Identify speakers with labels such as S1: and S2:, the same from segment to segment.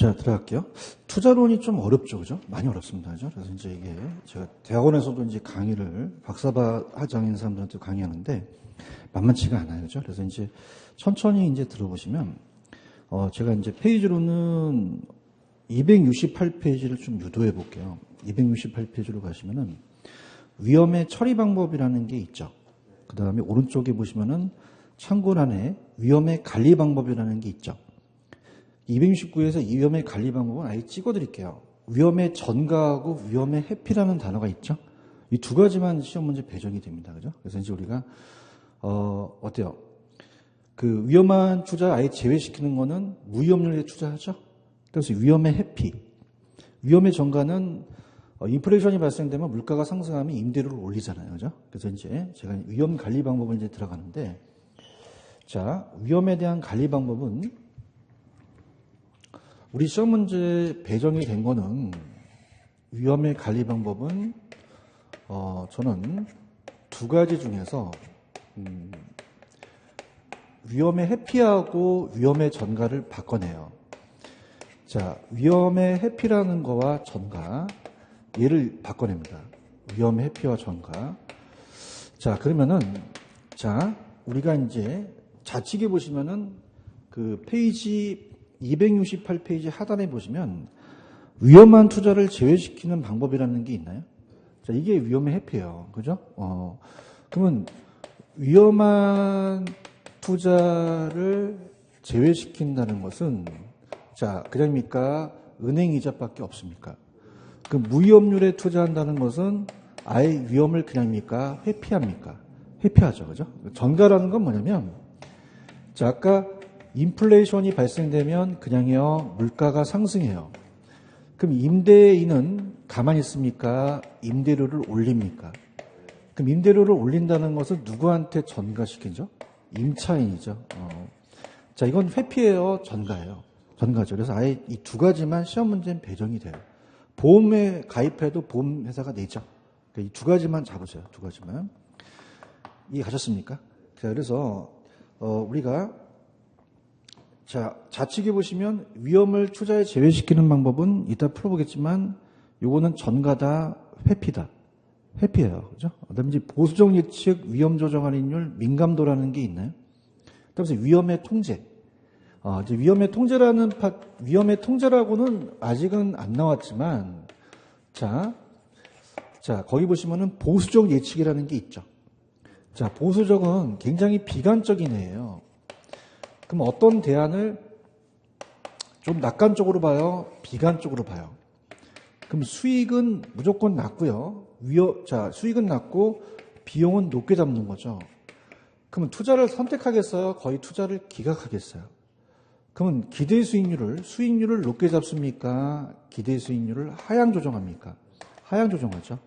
S1: 자, 들어갈게요. 투자론이 좀 어렵죠, 그죠? 많이 어렵습니다, 그죠? 그래서 이제 이게 제가 대학원에서도 이제 강의를 박사과정인 사람들한테 강의하는데 만만치가 않아요, 그죠? 그래서 이제 천천히 이제 들어보시면 제가 이제 페이지로는 268페이지를 좀 유도해 볼게요. 268페이지로 가시면은 위험의 처리 방법이라는 게 있죠. 그 다음에 오른쪽에 보시면은 참고란에 위험의 관리 방법이라는 게 있죠. 269에서 이 위험의 관리 방법은 아예 찍어드릴게요. 위험의 전가하고 위험의 회피라는 단어가 있죠. 이 두 가지만 시험 문제 배정이 됩니다. 그죠? 그래서 이제 우리가, 어때요? 그 위험한 투자 아예 제외시키는 거는 무위험률에 투자하죠. 그래서 위험의 회피. 위험의 전가는 인플레이션이 발생되면 물가가 상승하면 임대료를 올리잖아요. 그죠? 그래서 이제 제가 위험 관리 방법을 이제 들어가는데, 자, 위험에 대한 관리 방법은 우리 시험 문제 배정이 된 거는 위험의 관리 방법은 저는 두 가지 중에서 위험의 회피하고 위험의 전가를 바꿔내요. 자, 위험의 회피라는 거와 전가 얘를 바꿔냅니다. 위험의 회피와 전가. 자, 그러면은 자, 우리가 이제 좌측에 보시면은 그 페이지 268페이지 하단에 보시면 위험한 투자를 제외시키는 방법이라는 게 있나요? 자, 이게 위험의 회피예요. 그죠? 그러면 위험한 투자를 제외시킨다는 것은 자, 그냥입니까? 은행 이자밖에 없습니까? 그 무위험률에 투자한다는 것은 아예 위험을 그냥입니까? 회피합니까? 회피하죠. 그죠? 전가라는 건 뭐냐면 자, 아까 인플레이션이 발생되면 그냥요 물가가 상승해요. 그럼 임대인은 가만히 있습니까? 임대료를 올립니까? 그럼 임대료를 올린다는 것은 누구한테 전가시키죠? 임차인이죠. 자, 이건 회피예요, 전가예요? 전가죠. 그래서 아예 이 두 가지만 시험 문제는 배정이 돼요. 보험에 가입해도 보험회사가 내죠. 이 두 가지만 잡으세요. 두 가지만. 이해 가셨습니까? 자, 그래서 우리가 자, 좌측에 보시면 위험을 투자에 제외시키는 방법은 이따 풀어보겠지만 요거는 전가다, 회피다. 회피예요. 그죠? 그다음에 이제 보수적 예측, 위험 조정 할인율, 민감도라는 게 있나요? 그다음에 위험의 통제. 이제 위험의 통제라고는 아직은 안 나왔지만 자, 거기 보시면은 보수적 예측이라는 게 있죠. 자, 보수적은 굉장히 비관적인 애예요. 그럼 어떤 대안을 좀 낙관적으로 봐요? 비관적으로 봐요? 그럼 수익은 무조건 낮고요. 자, 수익은 낮고 비용은 높게 잡는 거죠. 그러면 투자를 선택하겠어요? 거의 투자를 기각하겠어요? 그러면 기대 수익률을 높게 잡습니까? 기대 수익률을 하향 조정합니까? 하향 조정하죠.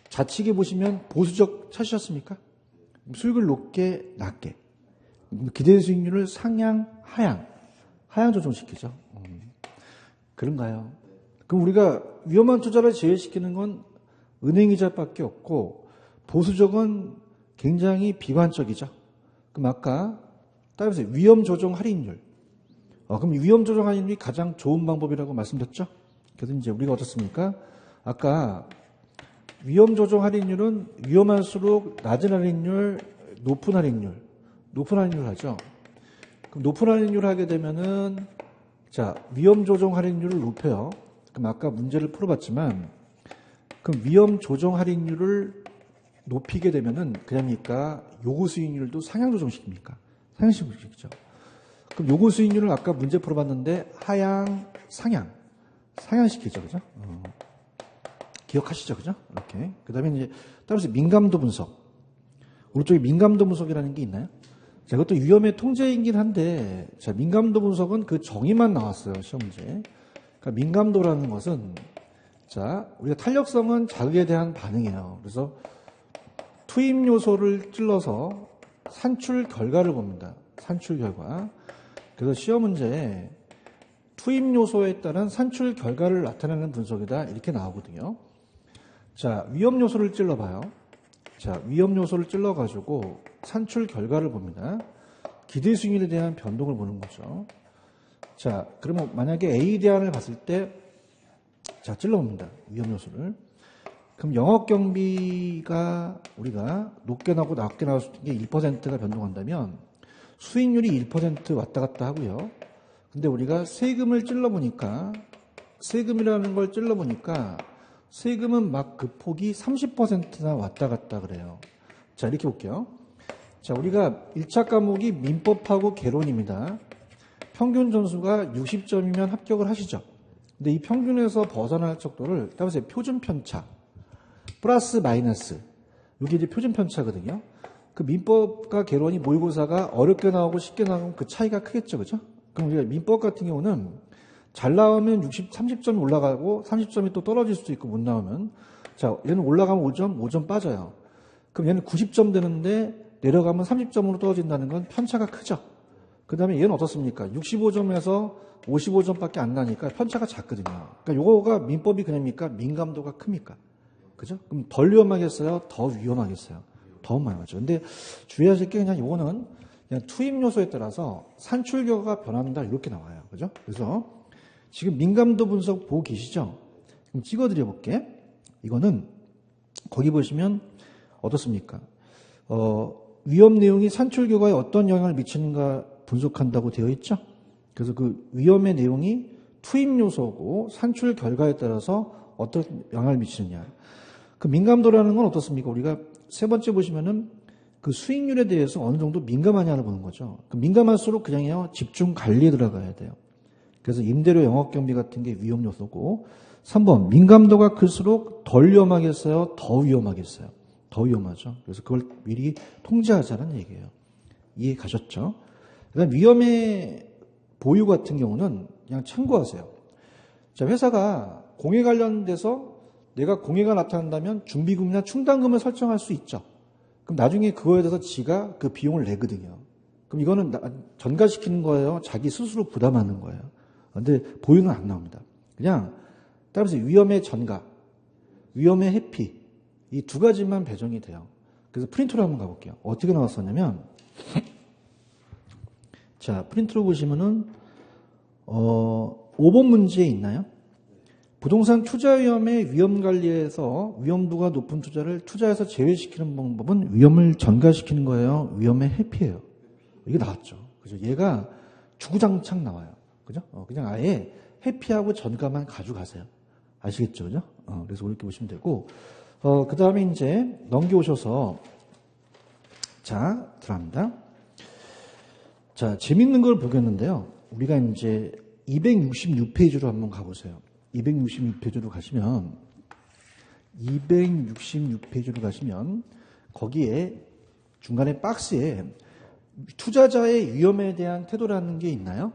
S1: 좌측에 보시면 보수적 찾으셨습니까? 수익을 높게, 낮게. 기대 수익률을 상향, 하향 조정시키죠. 그런가요? 그럼 우리가 위험한 투자를 제외시키는 건 은행이자밖에 없고 보수적은 굉장히 비관적이죠. 그럼 아까 따라서 위험 조정 할인율. 그럼 위험 조정 할인율이 가장 좋은 방법이라고 말씀드렸죠. 그래서 이제 우리가 어떻습니까? 아까 위험 조정 할인율은 위험할수록 낮은 할인율, 높은 할인율 하죠. 그럼 높은 할인율 하게 되면은 자, 위험 조정 할인율을 높여요. 그럼 아까 문제를 풀어봤지만 그럼 위험 조정 할인율을 높이게 되면은 그냥입니까? 요구 수익률도 상향 조정시킵니까? 상향시키죠. 그럼 요구 수익률을 아까 문제 풀어봤는데 하향, 상향시키죠. 그죠? 기억하시죠? 그죠? 이렇게. 그 다음에 이제 따라서 민감도 분석. 오른쪽에 민감도 분석이라는 게 있나요? 자, 이것도 위험의 통제이긴 한데, 자, 민감도 분석은 그 정의만 나왔어요, 시험 문제. 그러니까 민감도라는 것은, 자, 우리가 탄력성은 자극에 대한 반응이에요. 그래서 투입 요소를 찔러서 산출 결과를 봅니다. 산출 결과. 그래서 시험 문제에 투입 요소에 따른 산출 결과를 나타내는 분석이다. 이렇게 나오거든요. 자, 위험 요소를 찔러봐요. 자, 위험 요소를 찔러가지고 산출 결과를 봅니다. 기대 수익률에 대한 변동을 보는 거죠. 자, 그러면 만약에 A 대안을 봤을 때, 자, 찔러봅니다. 위험 요소를. 그럼 영업 경비가 우리가 높게 나오고 낮게 나올 수 있는 게 1%가 변동한다면 수익률이 1% 왔다 갔다 하고요. 근데 우리가 세금을 찔러보니까, 세금이라는 걸 찔러보니까 세금은 막 그 폭이 30%나 왔다 갔다 그래요. 자, 이렇게 볼게요. 자, 우리가 1차 과목이 민법하고 개론입니다. 평균 점수가 60점이면 합격을 하시죠. 근데 이 평균에서 벗어날 척도를 따라서 표준 편차 플러스 마이너스 이게 이제 표준 편차거든요. 그 민법과 개론이 모의고사가 어렵게 나오고 쉽게 나오면 그 차이가 크겠죠, 그죠? 그럼 우리가 민법 같은 경우는 잘 나오면 30점이 올라가고 30점이 또 떨어질 수도 있고 못 나오면 자 얘는 올라가면 5점 빠져요. 그럼 얘는 90점 되는데 내려가면 30점으로 떨어진다는 건 편차가 크죠. 그 다음에 얘는 어떻습니까? 65점에서 55점밖에 안 나니까 편차가 작거든요. 그러니까 요거가 민법이 그냥입니까? 민감도가 큽니까? 그죠? 그럼 덜 위험하겠어요? 더 위험하겠어요? 더 위험하죠. 근데 주의하실 게 그냥 요거는 그냥 투입 요소에 따라서 산출 결과가 변한다 이렇게 나와요. 그죠? 그래서 지금 민감도 분석 보고 계시죠? 그럼 찍어드려 볼게. 이거는 거기 보시면 어떻습니까? 위험 내용이 산출 결과에 어떤 영향을 미치는가 분석한다고 되어 있죠? 그래서 그 위험의 내용이 투입 요소고 산출 결과에 따라서 어떤 영향을 미치느냐. 그 민감도라는 건 어떻습니까? 우리가 세 번째 보시면은 그 수익률에 대해서 어느 정도 민감하냐를 보는 거죠. 그 민감할수록 그냥요 집중 관리에 들어가야 돼요. 그래서 임대료 영업 경비 같은 게 위험 요소고 3번 민감도가 클수록 덜 위험하겠어요? 더 위험하겠어요? 더 위험하죠. 그래서 그걸 미리 통제하자는 얘기예요. 이해 가셨죠? 그다음 위험의 보유 같은 경우는 그냥 참고하세요. 자, 회사가 공해 관련돼서 내가 공해가 나타난다면 준비금이나 충당금을 설정할 수 있죠. 그럼 나중에 그거에 대해서 지가 그 비용을 내거든요. 그럼 이거는 전가시키는 거예요? 자기 스스로 부담하는 거예요? 근데 보유는 안 나옵니다. 그냥 따라서 위험의 전가, 위험의 회피 이 두 가지만 배정이 돼요. 그래서 프린트로 한번 가볼게요. 어떻게 나왔었냐면 자, 프린트로 보시면은 5번 문제에 있나요? 부동산 투자 위험의 위험 관리에서 위험도가 높은 투자를 투자에서 제외시키는 방법은 위험을 전가시키는 거예요. 위험의 회피예요. 이게 나왔죠. 그죠? 얘가 주구장창 나와요. 그죠? 그냥 아예 회피하고 전가만 가져가세요. 아시겠죠? 그죠? 그래서 이렇게 보시면 되고, 그 다음에 이제 넘겨오셔서, 자, 들어갑니다. 자, 재밌는 걸 보겠는데요. 우리가 이제 266페이지로 한번 가보세요. 266페이지로 가시면, 거기에 중간에 박스에 투자자의 위험에 대한 태도라는 게 있나요?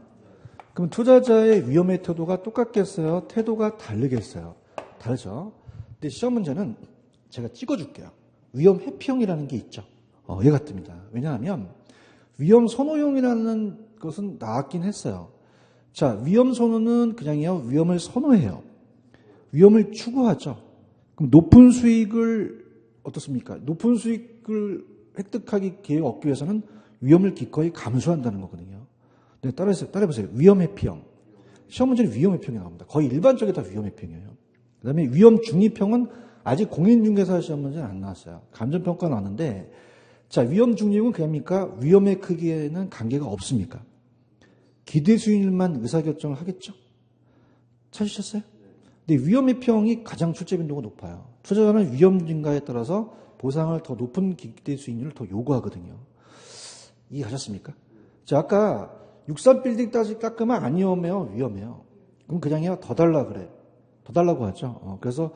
S1: 그럼 투자자의 위험의 태도가 똑같겠어요? 태도가 다르겠어요? 다르죠? 근데 시험 문제는 제가 찍어줄게요. 위험 회피형이라는 게 있죠. 얘 같습니다. 왜냐하면 위험 선호형이라는 것은 나왔긴 했어요. 자, 위험 선호는 그냥요, 위험을 선호해요. 위험을 추구하죠. 그럼 높은 수익을, 어떻습니까? 높은 수익을 획득하기 기회를 얻기 위해서는 위험을 기꺼이 감수한다는 거거든요. 네, 따라해보세요. 위험 회피형. 시험 문제는 위험 회피형이 나옵니다. 거의 일반적이 다 위험 회피형이에요. 그 다음에 위험 중립형은 아직 공인중개사 시험 문제는 안 나왔어요. 감정평가 나왔는데, 자, 위험 중립은 그냥입니까? 위험의 크기에는 관계가 없습니까? 기대 수익률만 의사결정을 하겠죠? 찾으셨어요? 근데 위험 회피형이 가장 출제 빈도가 높아요. 투자자는 위험 증가에 따라서 보상을 더 높은 기대 수익률을 더 요구하거든요. 이해하셨습니까? 자, 아까 63빌딩 따지 깎으면 안 위험해요? 위험해요. 그럼 그냥요, 더 달라 그래. 더 달라고 하죠. 그래서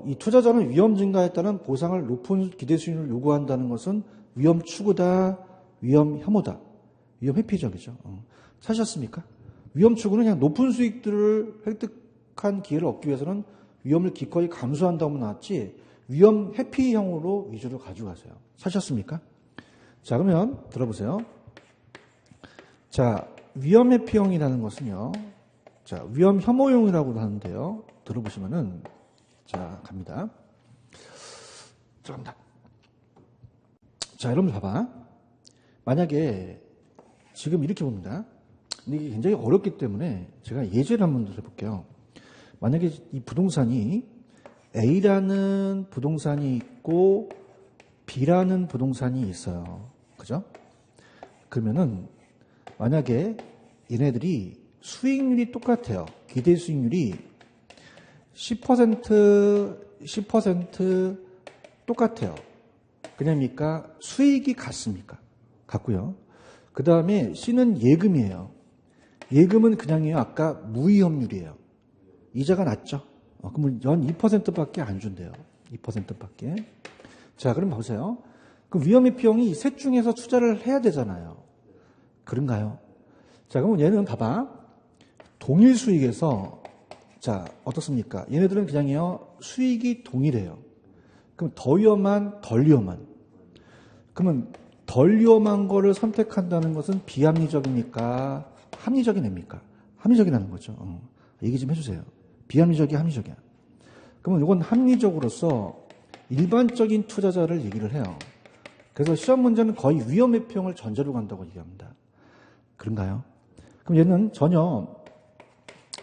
S1: 이 투자자는 위험 증가에 따른 보상을 높은 기대 수익률을 요구한다는 것은 위험 추구다, 위험 혐오다, 위험 회피적이죠. 찾으셨습니까? 위험 추구는 그냥 높은 수익들을 획득한 기회를 얻기 위해서는 위험을 기꺼이 감수한다고 나왔지 위험 회피형으로 위주로 가져가세요. 찾으셨습니까? 자, 그러면 들어보세요. 자, 위험 회피형이라는 것은요. 자, 위험 혐오형이라고도 하는데요. 들어보시면은 자, 갑니다. 들어갑니다. 자, 여러분 봐봐. 만약에 지금 이렇게 봅니다. 근데 이게 굉장히 어렵기 때문에 제가 예제를 한번 들어볼게요. 만약에 이 부동산이 A라는 부동산이 있고 B라는 부동산이 있어요. 그죠? 그러면은 만약에 얘네들이 수익률이 똑같아요. 기대 수익률이 10% 똑같아요. 그냥입니까? 수익이 같습니까? 같고요. 그 다음에 C는 예금이에요. 예금은 그냥이에요. 아까 무위험률이에요. 이자가 낮죠? 그러면 연 2%밖에 안 준대요. 2%밖에. 자, 그럼 보세요. 그 위험의 비용이 이 셋 중에서 투자를 해야 되잖아요. 그런가요? 자, 그러면 얘는 봐봐. 동일 수익에서, 자, 어떻습니까? 얘네들은 그냥요, 수익이 동일해요. 그럼 더 위험한, 덜 위험한. 그러면 덜 위험한 거를 선택한다는 것은 비합리적입니까? 합리적인 애입니까? 합리적이라는 거죠. 얘기 좀 해주세요. 비합리적이야, 합리적이야? 그러면 이건 합리적으로서 일반적인 투자자를 얘기를 해요. 그래서 시험 문제는 거의 위험의 평을 전제로 간다고 얘기합니다. 그런가요? 그럼 얘는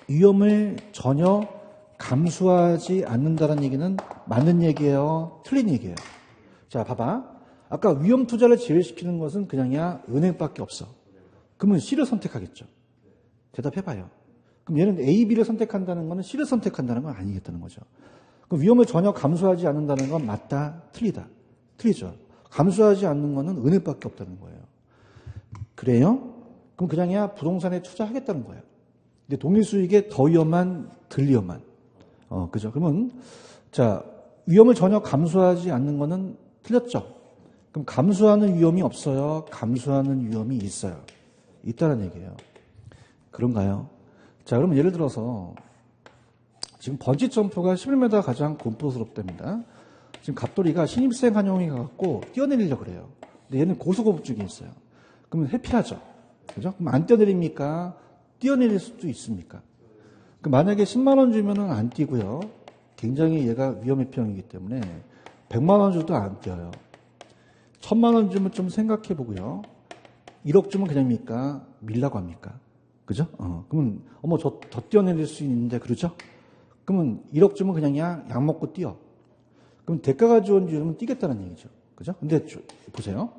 S1: 위험을 전혀 감수하지 않는다는 얘기는 맞는 얘기예요? 틀린 얘기예요? 자, 봐봐. 아까 위험 투자를 제외시키는 것은 그냥이야 은행밖에 없어. 그러면 C를 선택하겠죠. 대답해봐요. 그럼 얘는 A, B를 선택한다는 것은 C를 선택한다는 건 아니겠다는 거죠. 그럼 위험을 전혀 감수하지 않는다는 건 맞다, 틀리다. 틀리죠. 감수하지 않는 것은 은행밖에 없다는 거예요. 그래요? 그럼 그냥이야 부동산에 투자하겠다는 거예요. 근데 동일 수익에 더 위험한, 덜 위험한. 그죠? 그러면, 자, 위험을 전혀 감수하지 않는 거는 틀렸죠? 그럼 감수하는 위험이 없어요? 감수하는 위험이 있어요? 있다는 얘기예요. 그런가요? 자, 그러면 예를 들어서, 지금 번지 점프가 11m 가장 공포스럽답니다. 지금 갑돌이가 신입생 한 명이 가갖고 뛰어내리려고 그래요. 근데 얘는 고소고부증이 있어요. 그러면 회피하죠. 그죠? 그럼 안 뛰어내립니까? 뛰어내릴 수도 있습니까? 만약에 10만 원 주면은 안 뛰고요. 굉장히 얘가 위험의 평이기 때문에 100만 원 줘도 안 뛰어요. 1000만 원 주면 좀 생각해 보고요. 1억 주면 그냥입니까? 밀라고 합니까? 그죠? 그러면 저 더 뛰어내릴 수 있는데 그러죠? 그러면 1억 주면 그냥 약 먹고 뛰어. 그럼 대가가 주어지면 뛰겠다는 얘기죠. 그죠? 근데 보세요.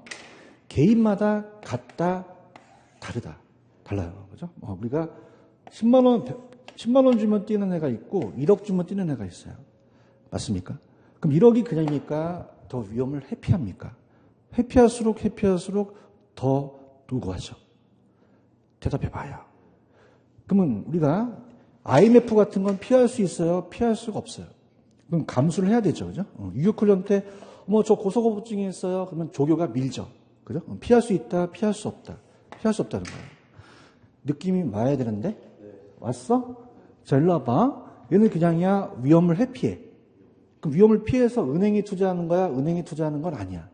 S1: 개인마다 같다, 다르다. 달라요. 그죠? 우리가 10만 원 주면 뛰는 애가 있고 1억 주면 뛰는 애가 있어요. 맞습니까? 그럼 1억이 그냥입니까? 더 위험을 회피합니까? 회피할수록 더 노고하죠. 대답해봐요. 그러면 우리가 IMF 같은 건 피할 수 있어요? 피할 수가 없어요. 그럼 감수를 해야 되죠. 그죠? 유교훈련 때 저 고소고부증이 있어요. 그러면 조교가 밀죠. 그죠? 피할 수 있다, 피할 수 없다. 피할 수 없다는 거예요. 느낌이 와야 되는데? 왔어? 자, 일로 와봐. 얘는 그냥이야 위험을 회피해. 그럼 위험을 피해서 은행에 투자하는 거야? 은행에 투자하는 건 아니야.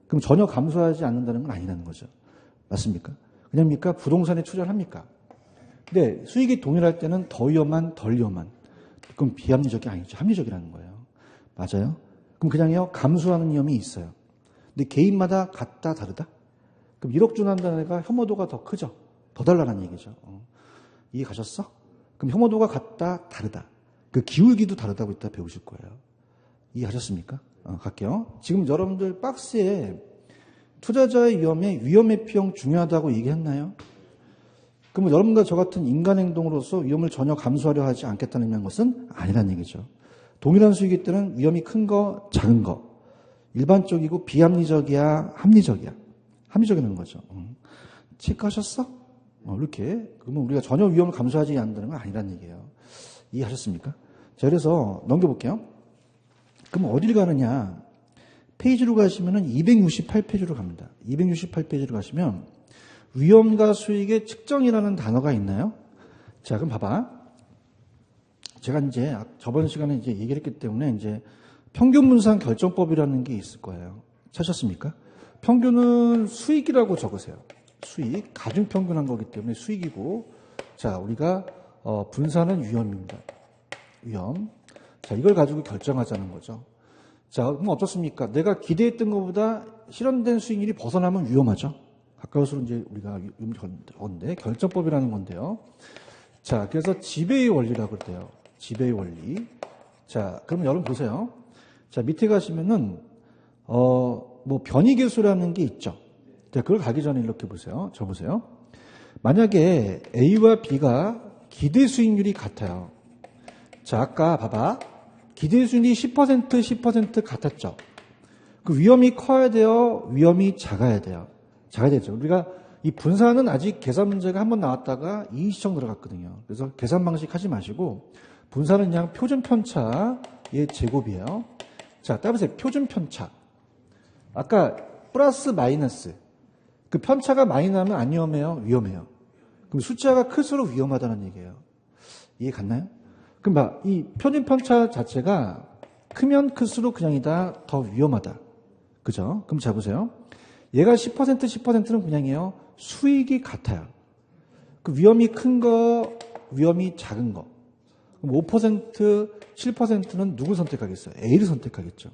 S1: 그럼 전혀 감수하지 않는다는 건 아니라는 거죠. 맞습니까? 그냥입니까? 부동산에 투자를 합니까? 근데 수익이 동일할 때는 더 위험한, 덜 위험한. 그럼 비합리적이 아니죠. 합리적이라는 거예요. 맞아요? 그럼 그냥요 감수하는 위험이 있어요. 근데 개인마다 같다, 다르다? 그럼 1억 준한다는 애가 혐오도가 더 크죠. 더 달라는 얘기죠. 이해 가셨어? 그럼 혐오도가 같다, 다르다. 그 기울기도 다르다고 이따 배우실 거예요. 이해하셨습니까? 갈게요. 지금 여러분들 박스에 투자자의 위험의 피용 중요하다고 얘기했나요? 그럼 여러분과 저 같은 인간 행동으로서 위험을 전혀 감수하려 하지 않겠다는 것은 아니라는 얘기죠. 동일한 수익일 때는 위험이 큰 거, 작은 거. 일반적이고 비합리적이야, 합리적이야. 합리적이라는 거죠. 체크하셨어? 이렇게. 그러면 우리가 전혀 위험을 감수하지 않는다는 건 아니라는 얘기예요. 이해하셨습니까? 자, 그래서 넘겨볼게요. 그럼 어딜 가느냐? 페이지로 가시면은 268페이지로 갑니다. 268페이지로 가시면 위험과 수익의 측정이라는 단어가 있나요? 자, 그럼 봐봐. 제가 이제 저번 시간에 이제 얘기를 했기 때문에 이제 평균 분산 결정법이라는 게 있을 거예요. 찾았습니까? 평균은 수익이라고 적으세요. 수익, 가중평균한 거기 때문에 수익이고, 자, 우리가 분산은 위험입니다. 위험. 자, 이걸 가지고 결정하자는 거죠. 자, 그럼 어떻습니까? 내가 기대했던 것보다 실현된 수익률이 벗어나면 위험하죠. 가까울수록 이제 우리가 건데 결정법이라는 건데요. 자, 그래서 지배의 원리라고 그래요. 지배의 원리. 자, 그럼 여러분 보세요. 자, 밑에 가시면은 뭐 변이계수라는 게 있죠. 자, 그걸 가기 전에 이렇게 보세요. 저 보세요. 만약에 A와 B가 기대 수익률이 같아요. 자, 아까 봐봐. 기대 수익률이 10% 같았죠. 그 위험이 커야 돼요? 위험이 작아야 돼요? 작아야 되죠. 우리가 이 분산은 아직 계산 문제가 한번 나왔다가 이의시청 들어갔거든요. 그래서 계산 방식 하지 마시고 분산은 그냥 표준 편차의 제곱이에요. 자, 따라서 표준 편차. 아까 플러스 마이너스. 그 편차가 많이 나면 안 위험해요? 위험해요. 그럼 숫자가 클수록 위험하다는 얘기예요. 이해 갔나요? 그럼 이 표준 편차 자체가 크면 클수록 그냥이다 더 위험하다. 그죠? 그럼 자 보세요. 얘가 10%는 그냥이에요. 수익이 같아요. 그 위험이 큰 거, 위험이 작은 거. 그럼 5%, 7%는 누굴 선택하겠어요? A를 선택하겠죠.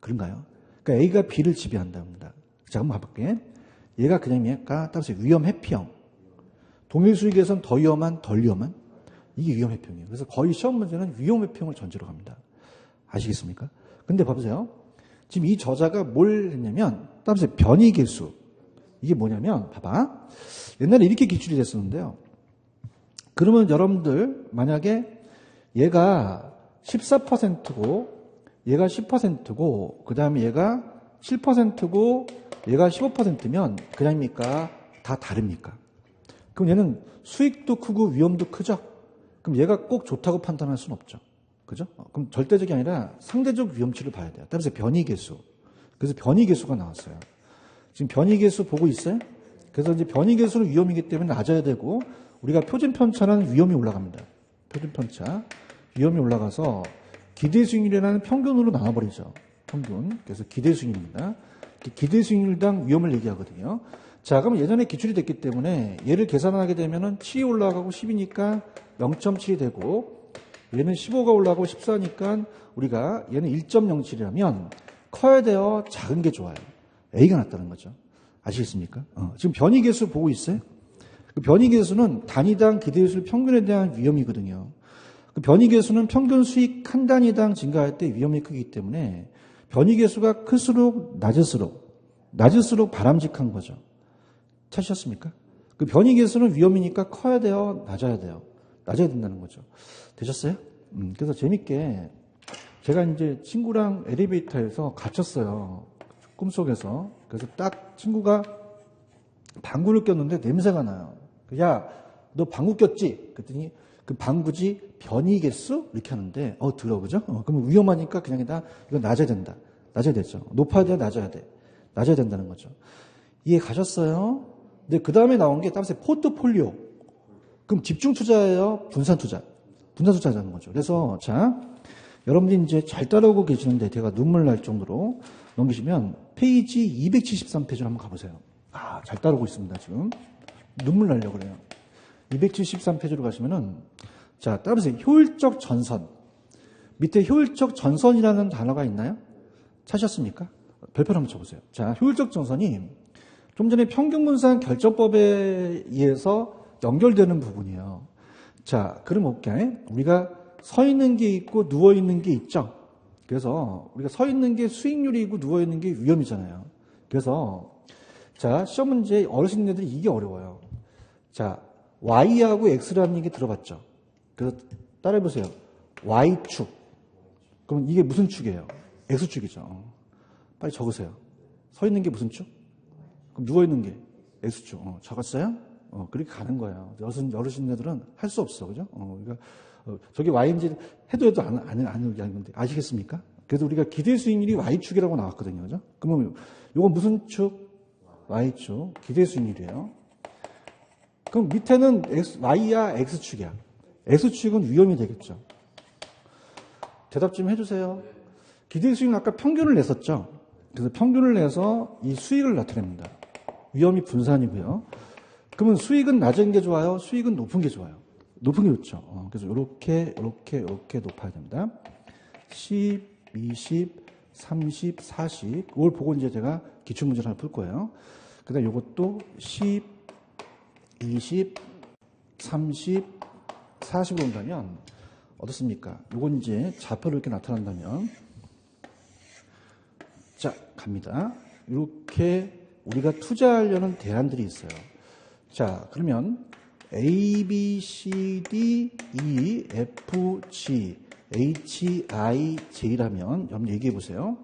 S1: 그런가요? 그러니까 A가 B를 지배한답니다. 자, 한번 봐볼게. 얘가 그냥 얘가 따라서 위험 회피형. 동일 수익에선 더 위험한, 덜 위험한? 이게 위험 회피형이에요. 그래서 거의 시험 문제는 위험 회피형을 전제로 갑니다. 아시겠습니까? 근데 봐보세요. 지금 이 저자가 뭘 했냐면, 따라서 변이계수. 이게 뭐냐면, 봐봐. 옛날에 이렇게 기출이 됐었는데요. 그러면 여러분들, 만약에 얘가 14%고, 얘가 10%고, 그 다음에 얘가 7%고, 얘가 15%면, 그냥입니까? 다 다릅니까? 그럼 얘는 수익도 크고 위험도 크죠? 그럼 얘가 꼭 좋다고 판단할 수는 없죠. 그죠? 그럼 절대적이 아니라 상대적 위험치를 봐야 돼요. 따라서 변이계수. 그래서 변이계수가 나왔어요. 지금 변이계수 보고 있어요? 그래서 이제 변이계수는 위험이기 때문에 낮아야 되고, 우리가 표준편차는 위험이 올라갑니다. 표준편차. 위험이 올라가서 기대수익률이라는 평균으로 나눠버리죠. 평균. 그래서 기대수익률입니다. 기대수익률당 위험을 얘기하거든요. 자, 그럼 예전에 기출이 됐기 때문에 얘를 계산하게 되면은 7이 올라가고 10이니까 0.7이 되고, 얘는 15가 올라가고 14니까 우리가 얘는 1.07이라면 커야 돼요? 작은 게 좋아요? A가 낫다는 거죠. 아시겠습니까? 지금 변이계수 보고 있어요? 그 변이계수는 단위당 기대수익 평균에 대한 위험이거든요. 그 변이계수는 평균 수익 한 단위당 증가할 때 위험이 크기 때문에 변이계수가 클수록 낮을수록 바람직한 거죠. 찾으셨습니까? 그 변이계수는 위험이니까 커야 돼요? 낮아야 돼요? 낮아야 된다는 거죠. 되셨어요? 그래서 재밌게 제가 이제 친구랑 엘리베이터에서 갇혔어요. 꿈속에서. 그래서 딱 친구가 방구를 꼈는데 냄새가 나요. 야, 너 방구 꼈지? 그랬더니 그 방구지 변이계수? 이렇게 하는데 들어, 그죠? 그러면 위험하니까 그냥 다 이거 낮아야 된다. 낮아야 되죠. 높아야 돼, 낮아야 돼. 낮아야 된다는 거죠. 이해 가셨어요? 근데 그 다음에 나온 게 따라서 포트폴리오. 그럼 집중 투자예요? 분산 투자? 분산 투자라는 거죠. 그래서 자, 여러분들이 이제 잘 따라오고 계시는데 제가 눈물 날 정도로 넘기시면 페이지 273페이지로 한번 가보세요. 잘 따라오고 있습니다, 지금. 눈물 나려고 그래요. 273페이지로 가시면은 자, 따라서 효율적 전선. 밑에 효율적 전선이라는 단어가 있나요? 찾으셨습니까? 별표를 한번 쳐보세요. 자, 효율적 전선이 좀 전에 평균분산 결정법에 의해서 연결되는 부분이에요. 자, 그럼 볼게요. 우리가 서 있는 게 있고 누워 있는 게 있죠. 그래서 우리가 서 있는 게 수익률이고 누워 있는 게 위험이잖아요. 그래서 자, 시험 문제 어르신들이 이게 어려워요. 자, Y하고 X라는 얘기 들어봤죠? 그래서 따라해 보세요. Y축. 그럼 이게 무슨 축이에요? X축이죠. 빨리 적으세요. 서 있는 게 무슨 축? 그럼 누워 있는 게 X축. 적었어요? 그렇게 가는 거예요. 어르신들은 할 수 없어. 그죠? 그러니까 저기 Y인지 해도 안 건데. 아시겠습니까? 그래서 우리가 기대 수익률이 Y축이라고 나왔거든요. 그죠? 그러면 이건 무슨 축? Y축. 기대 수익률이에요. 그럼 밑에는 Y야, X축이야. X축은 위험이 되겠죠. 대답 좀 해주세요. 기대 수익률 아까 평균을 냈었죠. 그래서 평균을 내서 이 수익을 나타냅니다. 위험이 분산이고요. 그러면 수익은 낮은 게 좋아요? 수익은 높은 게 좋아요? 높은 게 좋죠. 그래서 이렇게 높아야 됩니다. 10, 20, 30, 40. 그걸 보고 이제 제가 기출문제를 하나 풀 거예요. 그 다음에 요것도 10, 20, 30, 40으로 온다면 어떻습니까? 요건 이제 좌표로 이렇게 나타난다면 자, 갑니다. 이렇게 우리가 투자하려는 대안들이 있어요. 자, 그러면 A, B, C, D, E, F, G, H, I, J라면 여러분 얘기해 보세요.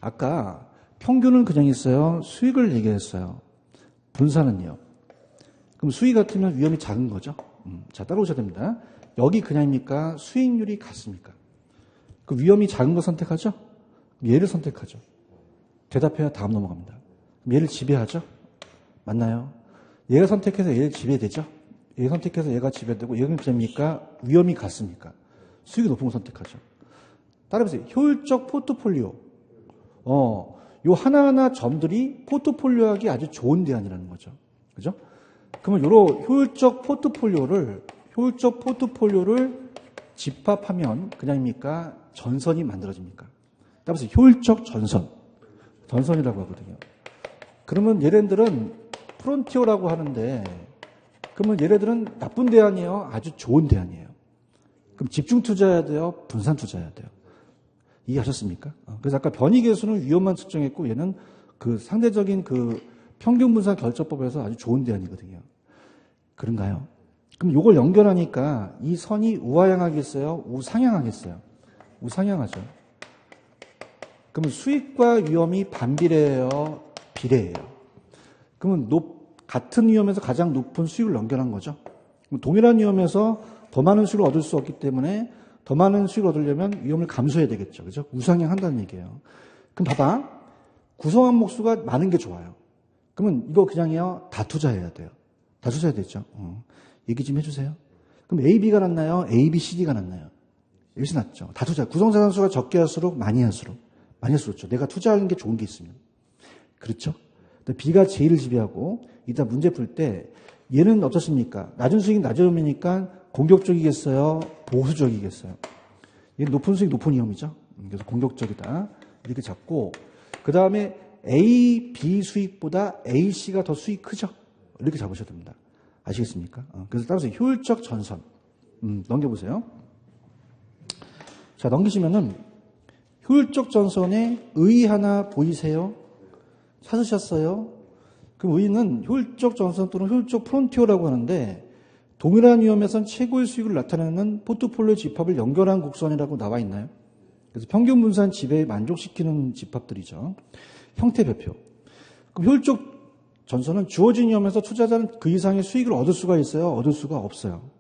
S1: 아까 평균은 그냥 있어요. 수익을 얘기했어요. 분산은요. 그럼 수익 같으면 위험이 작은 거죠. 자, 따라오셔야 됩니다. 여기 그냥입니까? 수익률이 같습니까? 그 위험이 작은 거 선택하죠? 얘를 선택하죠. 대답해야 다음 넘어갑니다. 그럼 얘를 지배하죠? 맞나요? 얘가 선택해서 얘를 지배되죠? 얘 선택해서 얘가 지배되고 얘는 됩니까? 위험이 같습니까? 수익이 높은 거 선택하죠. 따라해보세요. 효율적 포트폴리오. 요 하나하나 점들이 포트폴리오하기 아주 좋은 대안이라는 거죠. 그죠? 그러면 요런 효율적 포트폴리오를 집합하면 그냥입니까? 전선이 만들어집니까? 따라서 효율적 전선이라고 하거든요. 그러면 얘네들은 프론티어라고 하는데 그러면 얘네들은 나쁜 대안이에요? 아주 좋은 대안이에요? 그럼 집중 투자해야 돼요? 분산 투자해야 돼요? 이해하셨습니까? 그래서 아까 변이계수는 위험만 측정했고 얘는 그 상대적인 그 평균 분산 결정법에서 아주 좋은 대안이거든요. 그런가요? 그럼 이걸 연결하니까 이 선이 우하향하겠어요? 우상향하겠어요? 우상향하죠. 그러면 수익과 위험이 반비례해요? 비례해요? 그러면 같은 위험에서 가장 높은 수익을 연결한 거죠. 그럼 동일한 위험에서 더 많은 수익을 얻을 수 없기 때문에 더 많은 수익을 얻으려면 위험을 감소해야 되겠죠. 그죠? 우상향 한다는 얘기예요. 그럼 봐봐. 구성한 목수가 많은 게 좋아요. 그러면 이거 그냥요, 다 투자해야 돼요. 다 투자해야 되죠. 얘기 좀 해주세요. 그럼 A, B가 낫나요? A, B, C, D가 낫나요? 여기서 낫죠. 다 투자. 구성자산수가 적게 할수록 많이 할수록 좋죠. 내가 투자하는 게 좋은 게 있으면. 그렇죠? B가 제일을 지배하고 이따 문제 풀 때 얘는 어떻습니까? 낮은 수익이 낮은 위험이니까 공격적이겠어요? 보수적이겠어요? 얘는 높은 수익, 높은 위험이죠. 그래서 공격적이다. 이렇게 잡고 그 다음에 A, B 수익보다 A, C가 더 수익 크죠? 이렇게 잡으셔야 됩니다. 아시겠습니까? 그래서 따라서 효율적 전선. 넘겨보세요. 자, 넘기시면은 효율적 전선에 의 하나 보이세요? 찾으셨어요? 그럼 의는 효율적 전선 또는 효율적 프론티어라고 하는데 동일한 위험에선 최고의 수익을 나타내는 포트폴리오 집합을 연결한 곡선이라고 나와 있나요? 그래서 평균 분산 지배에 만족시키는 집합들이죠. 형태별표. 그럼 효율적 전선은 주어진 위험에서 투자자는 그 이상의 수익을 얻을 수가 있어요? 얻을 수가 없어요?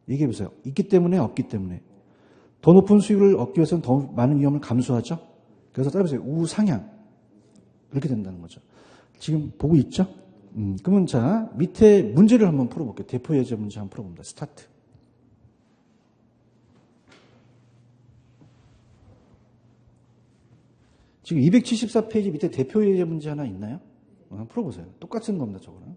S1: 얘기해 보세요. 있기 때문에 없기 때문에. 더 높은 수익을 얻기 위해서는 더 많은 위험을 감수하죠? 그래서 따라서 우상향. 이렇게 된다는 거죠. 지금 보고 있죠? 그러면 자, 밑에 문제를 한번 풀어볼게요. 대표 예제 문제 한번 풀어봅니다. 스타트. 지금 274페이지 밑에 대표 예제 문제 하나 있나요? 한번 풀어보세요. 똑같은 겁니다, 저거는.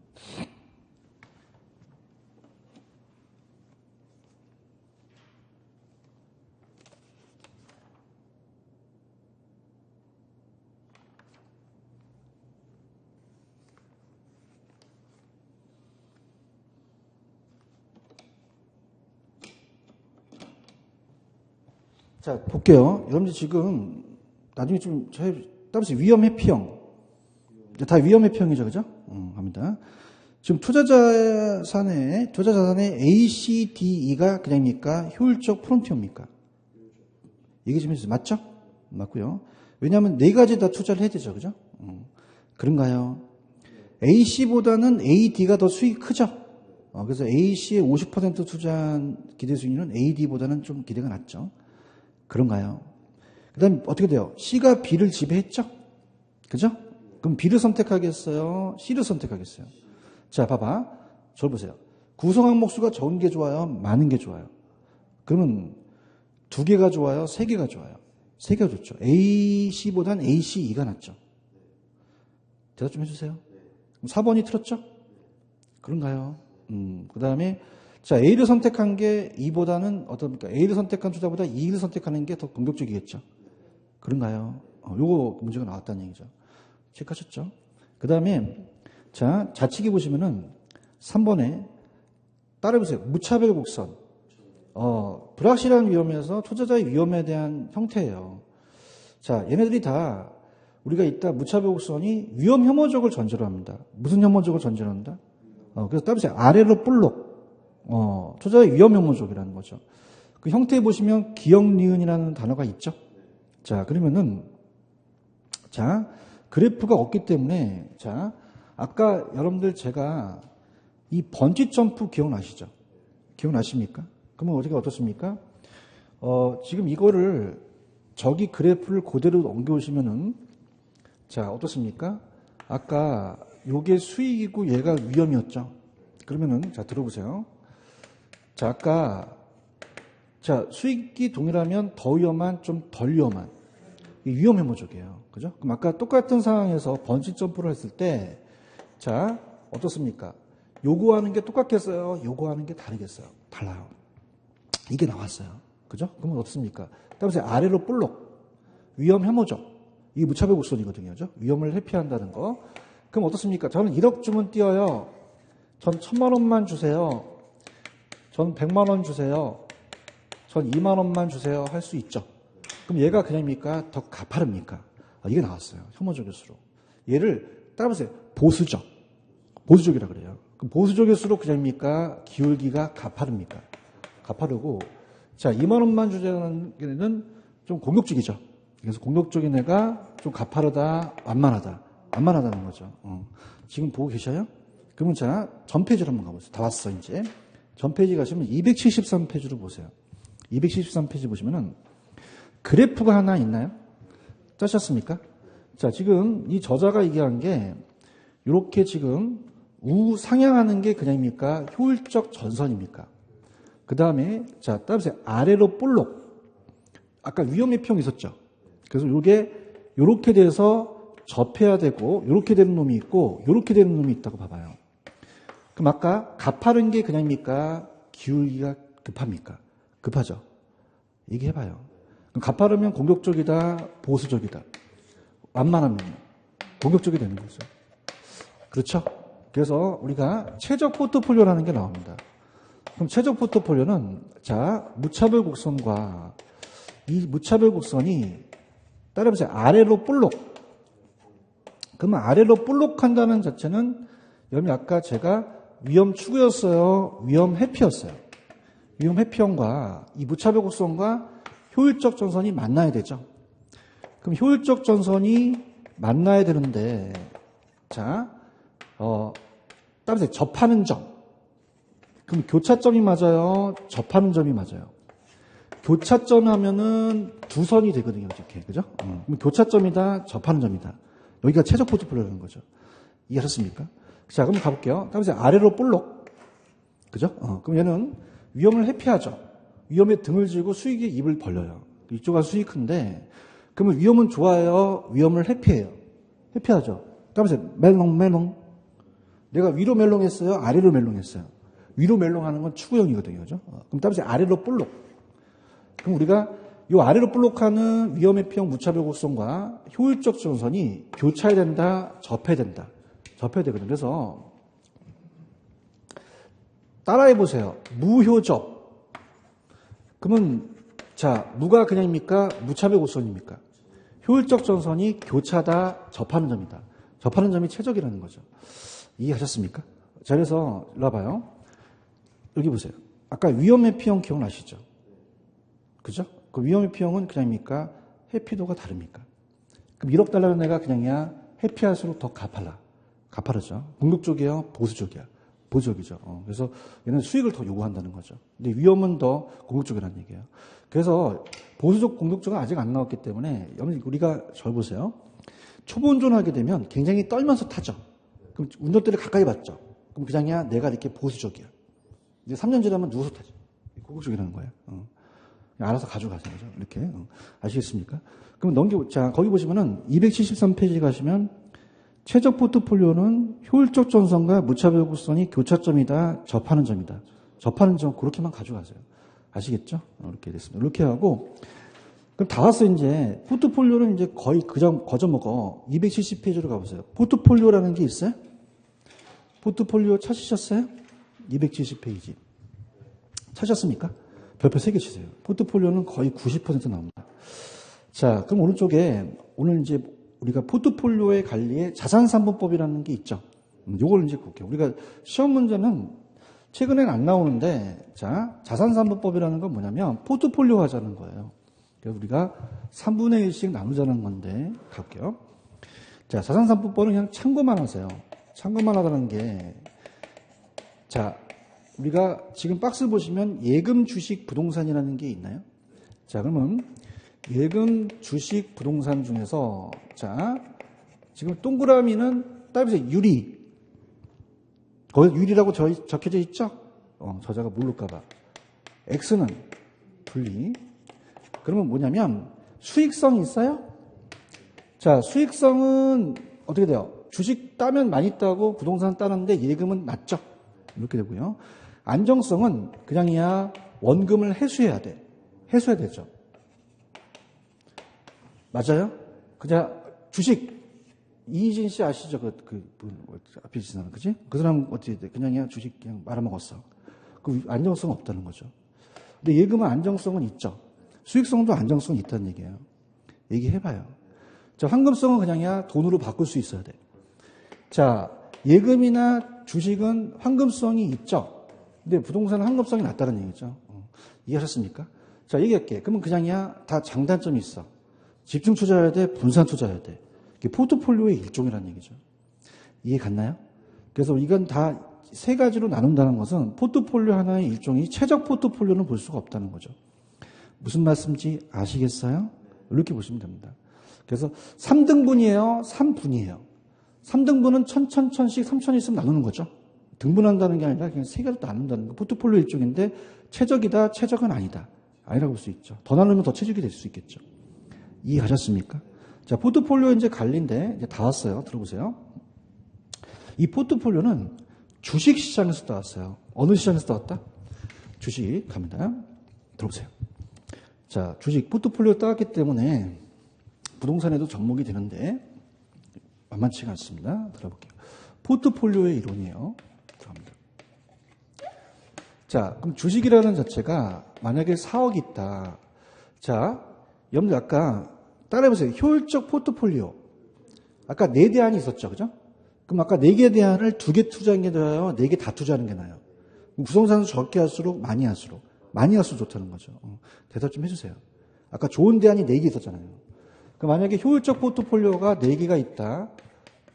S1: 자, 볼게요. 여러분들 지금 나중에 좀 따라서 위험 회피형. 다 위험 회피형이죠, 그죠? 합니다. 지금 투자자산의 A, C, D, E가 그냥입니까? 효율적 프론티어입니까? 얘기 좀 해주세요. 맞죠? 맞고요. 왜냐하면 네 가지 다 투자를 해야 되죠, 그죠? 그런가요? A, C보다는 A, D가 더 수익이 크죠? 그래서 A, C의 50% 투자한 기대 수익률은 A, D보다는 좀 기대가 낮죠? 그런가요? 그 다음에 어떻게 돼요? C가 B를 지배했죠? 그죠? 그럼 B를 선택하겠어요? C를 선택하겠어요? 자, 봐봐. 저를 보세요. 구성 항목수가 적은 게 좋아요? 많은 게 좋아요? 그러면 2개가 좋아요? 3개가 좋아요? 3개가 좋죠. A, C보단 A, C, E가 낫죠? 대답 좀 해주세요. 그럼 4번이 틀었죠? 그런가요? 그 다음에 자, A를 선택한 게 E보다는 어떻습니까? A를 선택한 투자보다 E를 선택하는 게 더 공격적이겠죠? 그런가요? 요거 문제가 나왔다는 얘기죠. 체크하셨죠? 그 다음에 자, 좌측에 보시면은 3번에 따라해보세요. 무차별 곡선. 불확실한 위험에서 투자자의 위험에 대한 형태예요. 자, 얘네들이 다 우리가 이따 무차별 곡선이 위험 혐오적을 전제로 합니다. 무슨 혐오적을 전제로 한다? 그래서 따라해보세요. 아래로 볼록. 투자자의 위험 혐오적이라는 거죠. 그 형태에 보시면 기역, 니은이라는 단어가 있죠. 자, 그러면은, 자, 그래프가 없기 때문에, 자, 아까 여러분들 제가 이 번지 점프 기억나시죠? 기억나십니까? 그러면 어떻게 어떻습니까? 지금 이거를 저기 그래프를 그대로 옮겨오시면은 자, 어떻습니까? 아까 요게 수익이고 얘가 위험이었죠? 그러면은 자, 들어보세요. 자, 아까 자, 수익이 동일하면 더 위험한, 좀 덜 위험한. 위험 혐오적이에요. 그죠? 그럼 아까 똑같은 상황에서 번지 점프를 했을 때 자, 어떻습니까? 요구하는 게 똑같겠어요? 요구하는 게 다르겠어요? 달라요. 이게 나왔어요. 그죠? 그러면 어떻습니까? 따라서 아래로 볼록. 위험 혐오적. 이게 무차별 곡선이거든요. 그죠? 위험을 회피한다는 거. 그럼 어떻습니까? 저는 1억 주면 뛰어요. 전 1,000만 원만 주세요. 전 100만 원 주세요. 전 2만 원만 주세요. 할 수 있죠. 그럼 얘가 그냥입니까? 더 가파릅니까? 이게 나왔어요. 혐오적일수록. 얘를 따라보세요. 보수적. 보수적이라 그래요. 그럼 보수적일수록 그냥입니까? 기울기가 가파릅니까? 가파르고, 자, 2만 원만 주자는 애는 좀 공격적이죠. 그래서 공격적인 애가 좀 가파르다, 완만하다. 완만하다는 거죠. 지금 보고 계셔요? 그러면 자, 전 페이지로 한번 가보세요. 다 왔어, 이제. 전 페이지 가시면 273페이지로 보세요. 273페이지 보시면은 그래프가 하나 있나요? 짜셨습니까? 자, 지금 이 저자가 얘기한 게 이렇게 지금 우상향하는 게 그냥입니까? 효율적 전선입니까? 그 다음에 자, 따라서 아래로 볼록. 아까 위험의 평 있었죠? 그래서 이게 이렇게 돼서 접해야 되고 이렇게 되는 놈이 있고 이렇게 되는 놈이 있다고 봐봐요. 그럼 아까 가파른 게 그냥입니까? 기울기가 급합니까? 급하죠. 얘기해봐요. 그럼 가파르면 공격적이다, 보수적이다. 완만하면 공격적이 되는 거죠. 그렇죠? 그래서 우리가 최적 포트폴리오라는 게 나옵니다. 그럼 최적 포트폴리오는 자, 무차별 곡선과 이 무차별 곡선이 따라해보세요. 아래로 볼록. 그러면 아래로 볼록한다는 자체는 여러분 아까 제가 위험 추구였어요? 위험 회피였어요? 위험 회피형과 이 무차별 곡선과 효율적 전선이 만나야 되죠. 그럼 효율적 전선이 만나야 되는데, 자, 따라서 접하는 점. 그럼 교차점이 맞아요? 접하는 점이 맞아요? 교차점 하면은 두 선이 되거든요. 이렇게. 그죠? 그럼 교차점이다, 접하는 점이다. 여기가 최적 포트폴리오라는 거죠. 이해하셨습니까? 자, 그럼 가볼게요. 따라서 아래로 볼록. 그죠? 그럼 얘는 위험을 회피하죠. 위험에 등을 지고 수익에 입을 벌려요. 이쪽은 수익인데, 그러면 위험은 좋아요? 위험을 회피해요? 회피하죠. 따라서 멜롱. 내가 위로 멜롱했어요? 아래로 멜롱했어요? 위로 멜롱하는 건 추구형이거든요. 그죠? 그럼 따라서 아래로 볼록. 그럼 우리가 이 아래로 볼록하는 위험 회피형 무차별 곡선과 효율적 전선이 교차해야 된다, 접해야 된다. 접해야 되거든요. 그래서 따라해 보세요. 무효접. 그러면 자, 무가 그냥입니까? 무차별 곡선입니까? 효율적 전선이 교차다, 접하는 점이다. 접하는 점이 최적이라는 거죠. 이해하셨습니까? 자, 그래서 일로 와봐요. 여기 보세요. 아까 위험 회피형 기억나시죠? 그죠? 그 위험 회피형은 그냥입니까? 회피도가 다릅니까? 그럼 1억 달러는 애가 그냥이야? 회피할수록 더 가파르죠. 공격적이에요? 보수적이야? 보수적이죠. 그래서 얘는 수익을 더 요구한다는 거죠. 근데 위험은 더 공격적이라는 얘기예요. 그래서 보수적, 공격적은 아직 안 나왔기 때문에 우리가 잘 보세요. 초보 운전하게 되면 굉장히 떨면서 타죠. 그럼 운전대를 가까이 봤죠. 그럼 그냥이야 내가 이렇게 보수적이야. 이제 3년 지나면 누워서 타죠. 공격적이라는 거예요. 알아서 가져가세요. 그죠? 이렇게. 아시겠습니까? 그럼 자, 거기 보시면은 273페이지 가시면 최적 포트폴리오는 효율적 전선과 무차별 곡선이 교차점이다, 접하는 점이다. 접하는 점, 그렇게만 가져가세요. 아시겠죠? 이렇게 됐습니다. 이렇게 하고, 그럼 다 왔어요, 이제. 포트폴리오는 이제 거의 거저 먹어. 270페이지로 가보세요. 포트폴리오라는 게 있어요? 포트폴리오 찾으셨어요? 270페이지. 찾으셨습니까? 별표 3개 치세요. 포트폴리오는 거의 90% 나옵니다. 자, 그럼 오른쪽에 오늘 이제 우리가 포트폴리오의 관리에 자산산분법이라는 게 있죠. 요걸 이제 볼게요. 우리가 시험 문제는 최근엔 안 나오는데, 자, 자산산분법이라는 건 뭐냐면 포트폴리오 하자는 거예요. 그래서 우리가 3분의 1씩 나누자는 건데, 갈게요. 자, 자산산분법은 그냥 참고만 하세요. 참고만 하다는 게, 자, 우리가 지금 박스 보시면 예금, 주식, 부동산이라는 게 있나요? 자, 그러면 예금, 주식, 부동산 중에서, 자, 지금 동그라미는 따라서 유리. 거기 유리라고 적혀져 있죠? 저자가 모를까봐. X는 분리. 그러면 뭐냐면 수익성이 있어요? 자, 수익성은 어떻게 돼요? 주식 따면 많이 따고 부동산 따는데 예금은 낮죠? 이렇게 되고요. 안정성은 그냥이야 원금을 회수해야 돼. 회수해야 되죠. 맞아요? 그냥 주식 이희진 씨 아시죠? 앞에 지나는 그지? 그 사람 어떻게 돼? 그냥이야 주식 그냥 말아먹었어. 그 안정성 없다는 거죠. 근데 예금은 안정성은 있죠. 수익성도 안정성이 있다는 얘기예요. 얘기해봐요. 자, 황금성은 그냥이야 돈으로 바꿀 수 있어야 돼. 자, 예금이나 주식은 황금성이 있죠. 근데 부동산은 황금성이 낮다는 얘기죠. 이해하셨습니까? 자, 얘기할게. 그러면 그냥이야 다 장단점이 있어. 집중 투자해야 돼, 분산 투자해야 돼. 이게 포트폴리오의 일종이라는 얘기죠. 이해 갔나요? 그래서 이건 다 세 가지로 나눈다는 것은 포트폴리오 하나의 일종이 최적 포트폴리오는 볼 수가 없다는 거죠. 무슨 말씀인지 아시겠어요? 이렇게 보시면 됩니다. 그래서 3등분이에요? 3분이에요? 3등분은 1000, 1000씩 3000 있으면 나누는 거죠. 등분한다는 게 아니라 그냥 세 가지로 나눈다는 거. 포트폴리오 일종인데 최적이다, 최적은 아니다. 아니라고 볼 수 있죠. 더 나누면 더 최적이 될 수 있겠죠. 이해하셨습니까? 자, 포트폴리오 이제 관리인데 이제 다 왔어요. 들어보세요. 이 포트폴리오는 주식 시장에서 나왔어요. 어느 시장에서 나왔다? 주식 갑니다. 들어보세요. 자, 주식 포트폴리오 따왔기 때문에 부동산에도 접목이 되는데 만만치가 않습니다. 들어볼게요. 포트폴리오의 이론이에요. 들어갑니다. 자, 그럼 주식이라는 자체가 만약에 4억이 있다. 자, 여러분들 아까 따라해보세요. 효율적 포트폴리오. 아까 4대안이 있었죠. 그죠? 그럼 아까 4개 대안을 2개 투자하는 게 나아요? 4개 다 투자하는 게 나아요? 부동산은 적게 할수록 많이 할수록 좋다는 거죠. 대답 좀 해주세요. 아까 좋은 대안이 4개 있었잖아요. 그럼 만약에 효율적 포트폴리오가 4개가 있다.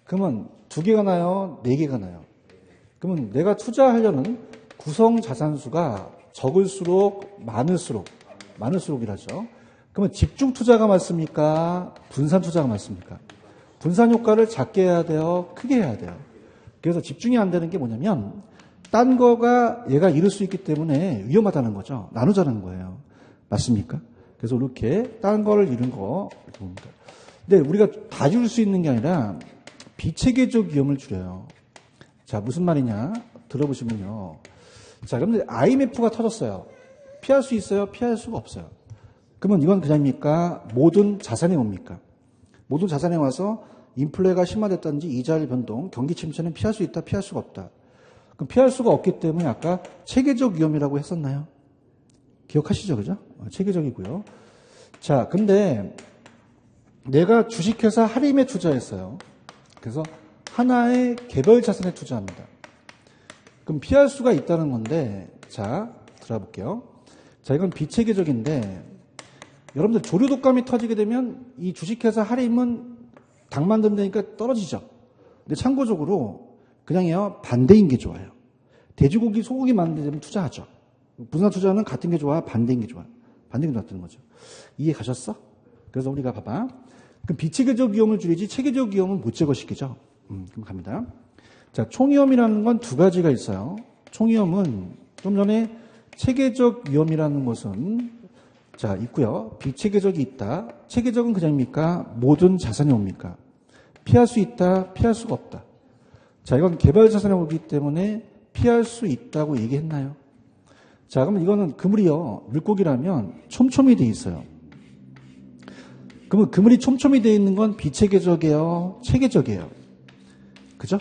S1: 그러면 2개가 나요? 4개가 나요? 그러면 내가 투자하려는 구성 자산수가 적을수록 많을수록이라죠. 그러면 집중 투자가 맞습니까? 분산 투자가 맞습니까? 분산 효과를 작게 해야 돼요? 크게 해야 돼요? 그래서 집중이 안 되는 게 뭐냐면 딴 거가 얘가 이룰 수 있기 때문에 위험하다는 거죠. 나누자는 거예요. 맞습니까? 그래서 이렇게 딴 거를 이룬 거 봅니다. 근데 우리가 다 이룰 수 있는 게 아니라 비체계적 위험을 줄여요. 자, 무슨 말이냐? 들어보시면요. 자, 그런데 IMF가 터졌어요. 피할 수 있어요? 피할 수가 없어요. 그러면 이건 그냥입니까? 모든 자산에 옵니까? 모든 자산에 와서 인플레가 심화됐다든지 이자율 변동, 경기 침체는 피할 수 있다, 피할 수가 없다. 그럼 피할 수가 없기 때문에 아까 체계적 위험이라고 했었나요? 기억하시죠? 그죠? 체계적이고요. 자, 근데 내가 주식회사 할인에 투자했어요. 그래서 하나의 개별 자산에 투자합니다. 그럼 피할 수가 있다는 건데, 자, 들어볼게요. 자, 이건 비체계적인데, 여러분들 조류 독감이 터지게 되면 이 주식회사 할인은 당 만든다니까 떨어지죠. 근데 참고적으로 그냥요 반대인 게 좋아요. 돼지고기, 소고기 만드는 투자하죠. 분산 투자는 같은 게 좋아, 반대인 게 좋아. 반대인 게 좋다는 거죠. 이해 가셨어? 그래서 우리가 봐봐. 그럼 비체계적 위험을 줄이지 체계적 위험은 못 제거시키죠. 그럼 갑니다. 자, 총위험이라는 건 2가지가 있어요. 총위험은 좀 전에 체계적 위험이라는 것은 자, 있고요. 비체계적이 있다. 체계적은 그냥입니까? 모든 자산이 옵니까? 피할 수 있다, 피할 수가 없다. 자, 이건 개별 자산에 오기 때문에 피할 수 있다고 얘기했나요? 자, 그러면 이거는 그물이요. 물고기라면 촘촘히 돼 있어요. 그러면 그물이 촘촘히 돼 있는 건 비체계적이에요? 체계적이에요? 그죠?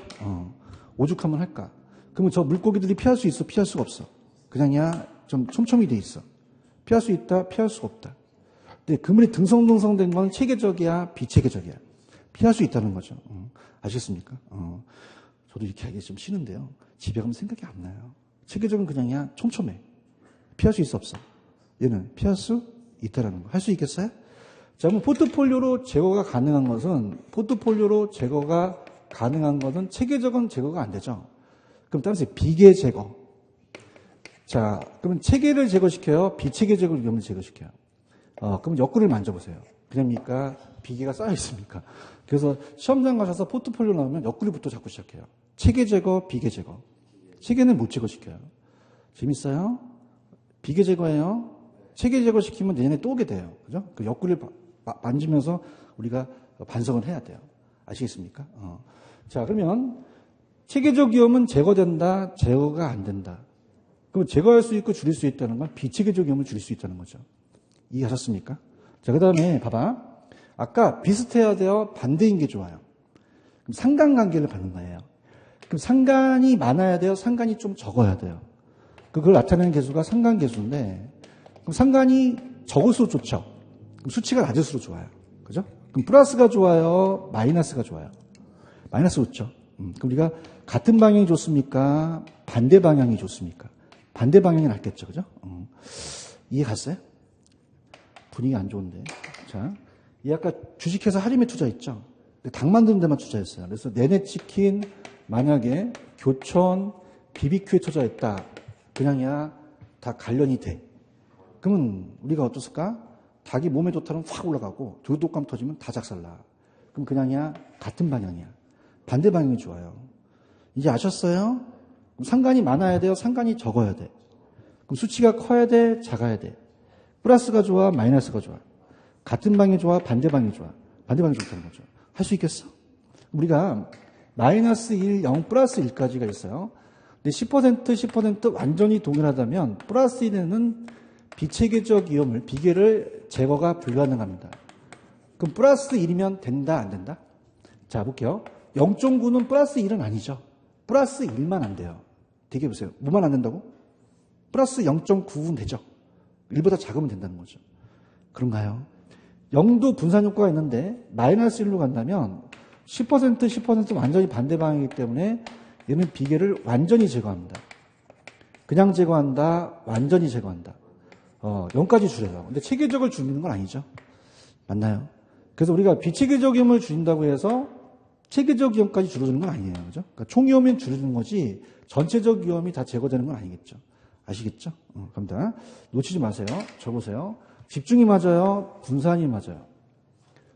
S1: 오죽하면 할까? 그러면 저 물고기들이 피할 수 있어? 피할 수가 없어. 그냥야 좀 촘촘히 돼 있어. 피할 수 있다? 피할 수가 없다. 근데 그물이 등성등성된 건 체계적이야? 비체계적이야? 피할 수 있다는 거죠. 아시겠습니까? 저도 이렇게 하기 좀 싫은데요. 집에 가면 생각이 안 나요. 체계적은 그냥야 촘촘해. 피할 수 있어? 없어? 얘는 피할 수 있다라는 거. 할 수 있겠어요? 자, 그럼 포트폴리오로 제거가 가능한 것은 체계적은 제거가 안 되죠. 그럼 따라서 비계 제거. 자, 그러면 체계를 제거시켜요? 비체계적으로 위험을 제거시켜요? 그럼 옆구리를 만져보세요. 그냥입니까? 비계가 쌓여 있습니까? 그래서 시험장 가셔서 포트폴리오 나오면 옆구리부터 자꾸 시작해요. 체계 제거, 비계 제거. 체계는 못 제거시켜요. 재밌어요? 비계 제거예요. 체계 제거시키면 내년에 또 오게 돼요. 그죠? 그 옆구리를 만지면서 우리가 반성을 해야 돼요. 아시겠습니까? 자, 그러면 체계적 위험은 제거된다, 제거가 안 된다. 그럼 제거할 수 있고 줄일 수 있다는 건 비체계적 위험을 줄일 수 있다는 거죠. 이해하셨습니까? 자, 그 다음에 봐봐. 아까 비슷해야 돼요? 반대인 게 좋아요? 그럼 상관관계를 받는 거예요. 그럼 상관이 많아야 돼요? 상관이 좀 적어야 돼요? 그걸 나타내는 개수가 상관계수인데, 그럼 상관이 적을수록 좋죠? 그럼 수치가 낮을수록 좋아요. 그죠? 그럼 플러스가 좋아요? 마이너스가 좋아요? 마이너스 좋죠? 그럼 우리가 같은 방향이 좋습니까? 반대 방향이 좋습니까? 반대 방향이 낫겠죠? 그죠? 이해 갔어요? 분위기 안 좋은데. 자, 이 아까 주식회사 할인에 투자했죠? 닭 만드는 데만 투자했어요. 그래서 내내치킨, 만약에 교촌, BBQ에 투자했다. 그냥이야 다 관련이 돼. 그러면 우리가 어떻을까? 닭이 몸에 좋다면 확 올라가고 독감 터지면 다 작살나. 그럼 그냥이야 같은 방향이야. 반대 방향이 좋아요. 이제 아셨어요? 그럼 상관이 많아야 돼요? 상관이 적어야 돼? 그럼 수치가 커야 돼? 작아야 돼? 플러스가 좋아? 마이너스가 좋아? 같은 방이 좋아? 반대 방이 좋아? 반대 방이 좋다는 거죠. 할 수 있겠어? 우리가 마이너스 1, 0, 플러스 1까지가 있어요. 근데 10% 완전히 동일하다면 플러스 1에는 비체계적 위험을, 비계를 제거가 불가능합니다. 그럼 플러스 1이면 된다, 안 된다? 자, 볼게요. 0.9는 플러스 1은 아니죠. 플러스 1만 안 돼요. 되게 보세요. 뭐만 안 된다고? 플러스 0.9는 되죠. 1보다 작으면 된다는 거죠. 그런가요? 0도 분산 효과가 있는데 마이너스 1로 간다면 10% 완전히 반대 방향이기 때문에 얘는 비계를 완전히 제거합니다. 그냥 제거한다, 완전히 제거한다. 0까지 줄여요. 근데 체계적을 줄이는 건 아니죠. 맞나요? 그래서 우리가 비체계적 위험을 줄인다고 해서 체계적 위험까지 줄여주는 건 아니에요. 그죠? 그러니까 총 위험은 줄여주는 거지 전체적 위험이 다 제거되는 건 아니겠죠. 아시겠죠? 갑니다. 놓치지 마세요. 적으세요. 집중이 맞아요? 분산이 맞아요?